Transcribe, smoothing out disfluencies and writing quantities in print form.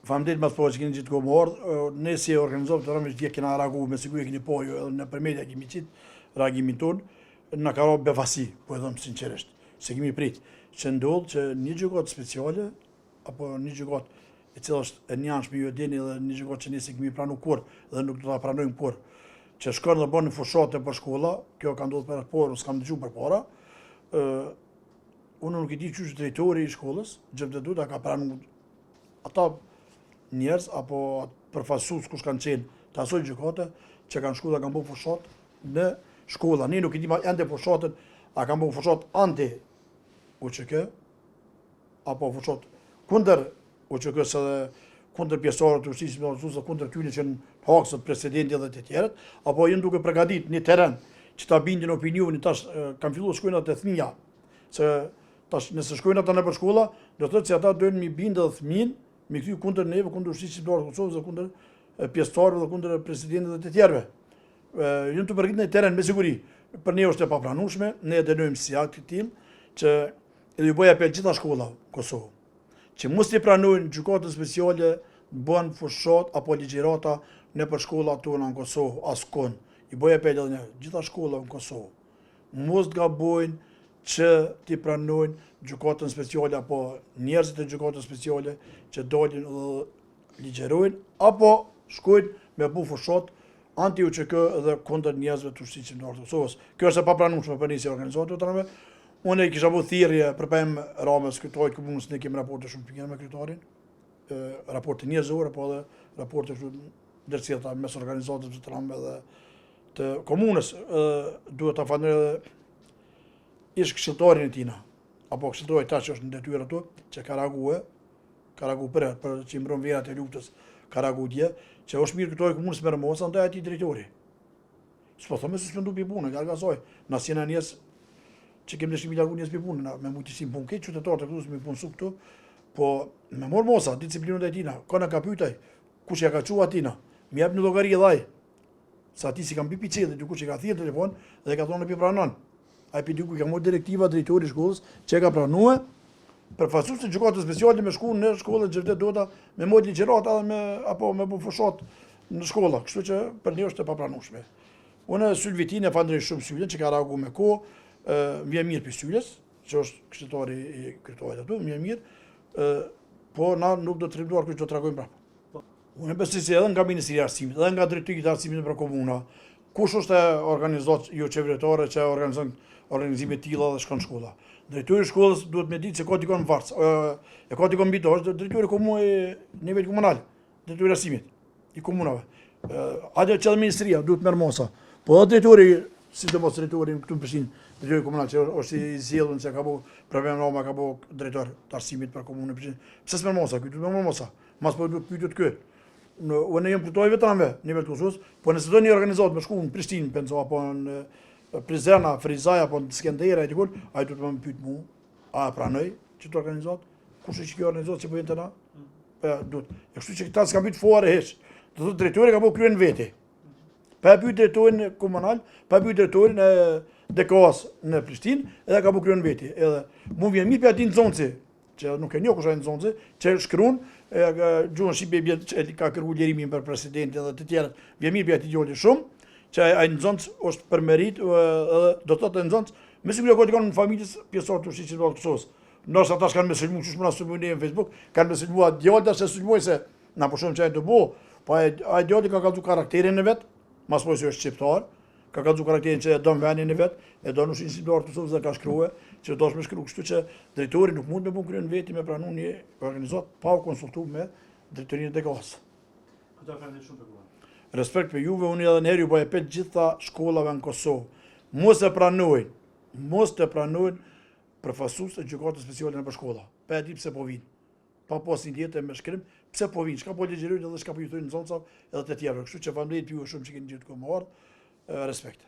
Famderit mas po që keni gjithë kohë më ardhë, ne si organizovë të rëmështë dje kena reagu, me sigur e keni po jo edhe në përmedja kemi qitë reagimin tonë, në ka ro befasi, po e dhëmë sinqerisht, se kemi prit, që ndodhë që një gjykatë speciale, apo një gjykatë e cilë është e njanshme ju e dini dhe një gjykatë që ne se kemi pranu kur dhe nuk do ta pranojmë kur, që shkërë dhe bënë në fushate për shkolla, kjo ka ndodhë për por, s'kam dëgju për para, unë nuk i di që drejtori i shkollës, gjëpë dhe ka pranu ata njerëz apo përfaqësues kush kanë qenë të asoj gjykate që kanë shkuar dhe kanë bërë fushat në shkolla. Ne nuk i dim ende fushatën, a kanë bërë fushat anti UÇK apo fushat kundër UÇK se kundër pjesëtarëve të ushtrisë ose kundër tyre që në haksët presidenti dhe të tjerët, apo janë duke përgatitur një terren që ta bindin opinionin tash kanë filluar shkojnë atë fëmija. Se tash nëse shkojnë ata nëpër shkolla, do thotë se ata doin mi bindë fëmin me këty kundër neve, kundër ushtrisë shqiptare të Kosovës dhe kundër pjesëtarëve dhe kundër presidentit dhe të tjerëve. Jënë të përgatitur në terren me siguri. Për ne është e papranueshme, ne e dënojmë si akt të tillë që edhe ju bëj apel gjitha shkolla Kosovë, që mos i pranojnë gjykatën speciale bën fushat apo ligjërata nëpër shkollat tona në Kosovë askon. I bëj apel edhe në gjitha shkollat në Kosovë. Mos gabojnë që ti pranojnë gjykatën speciale apo njerëzit e gjykatës speciale që dalin dhe ligjerojnë apo shkojnë me bu fushat anti-UÇK dhe kundër njerëzve të ushtrisë shqiptare të Kosovës. Kjo është e papranueshme për nisë organizatorët të rëme. Unë kisha bu thirrje për pemë Ramës kryetarit të komunës, ne kemi raporte shumë pikëra me kryetarin, raporte njerëzore, po edhe raporte ndërcjellta mes organizatës të rëme dhe të komunës. Duhet ta falenderoj ish këshilltarin e tina, apo këshilltari tash është në detyrë ato, që ka reaguar për që i mbron verat e luftës, ka reaguar dje, që është mirë kryetari i komunës me Rëmosa, ndaj atij drejtori. S'po thonë me suspendu pi punën, larg asaj. Na sjena njerëz që kemi dëshirë largu njerëz pi punën, me mujtësi punë këtë qytetarë të këtu me punësu këtu, po me Rëmosa, disiplinën e tina, kanë ka pyetaj, kush ja ka çuar atina, më jep në llogari dhaj. Sa ti si kam pi piçelli, dikush i ka thirrë telefon dhe ka thonë pi pranon. Ai pi diku ka marrë direktiva drejtori i shkollës që ka pranuar përfaqësues të gjykatës speciale me shku në shkollën Xhevdet Dota me mod ligjërata apo me bu fushat në shkolla, kështu që për ne është e papranueshme. Unë Sylvitin e falenderoj shumë Sylën që ka reaguar me kohë, më vjen mirë për Sylës, që është këshilltari i kryetarit aty, më vjen mirë, po na nuk do të rrënduar kush do të reagojmë prapë. Unë besoj se edhe nga Ministria e Arsimit, edhe nga drejtori i arsimit për komuna, kush është organizat jo qeveritare që organizon organizime të tilla dhe shkon në shkolla. Drejtori i shkollës duhet me ditë se ka dikon varc, e ka dikon mbi to, është drejtori i nivel komunal, drejtori i arsimit i komunave. Hajde që edhe ministria duhet merr mosa. Po edhe drejtori, sidomos drejtori këtu në Prishtinë, drejtori komunal që është i zgjedhur se ka bu problem Roma, ka bu drejtor të arsimit për komunën e Prishtinës. Pse s'merr mosa? Ky duhet merr mosa. Mas po duhet pyetur kë. Unë jam kryetari vetëm në nivel të Kosovës, po nëse do një organizat me shku në Prishtinë, penso apo në Prizrena, Frizaj apo në Skënderja e dikur, ai duhet më pyet mua, a pranoj që të organizat? Kush është kjo organizat që po jeni tani? Duhet. E kështu që këta s'ka pyet fare hiç. Do thotë drejtori ka bëu kryen veti. Pa pyet drejtorin komunal, pa pyet drejtorin e DKOS në Prishtinë, edhe ka bëu kryen veti. Edhe mu vjen mirë për atin Nxonci, që nuk e njoh kush është Nxonci, që shkruan gjuhën shqipe që ka kërkuar lirimin për presidentin dhe të tjerët. Vjen mirë për atin djali shumë, që ai Nxonc është për merit, edhe do thotë Nxonc, me siguri ka dikon në familjes pjesëtar të ushtrisë të Kosovës. Ndoshta ata kanë sulmuar, çu më na sulmuar në Facebook, kanë sulmuar djalë se sulmuar se na po shohim çaj të bu, po ai djali ka kallzu karakterin e vet, mas po se është shqiptar, ka kallzu karakterin që e don vendin e vet, e don ushtrisë shqiptare të Kosovës dhe ka shkruar, që do të më shkruaj, kështu që drejtori nuk mund të bëjë kryen veti me pranon një organizat pa u konsultuar me drejtorinë e DKOS. Këta kanë shumë të kuar. Respekt për juve, unë edhe njerë ju bëj apel gjitha shkollave në Kosovë. Mos e pranojnë përfaqësues të gjykatës speciale nëpër shkolla. Pa e di pse po vinë. Pa pas një dietë me shkrim, pse po vinë, çka po ligjërojnë edhe çka po i thonë Nxonca edhe të tjerë. Kështu që faleminderit ju shumë që keni gjithë kohë më ardh. Respekt.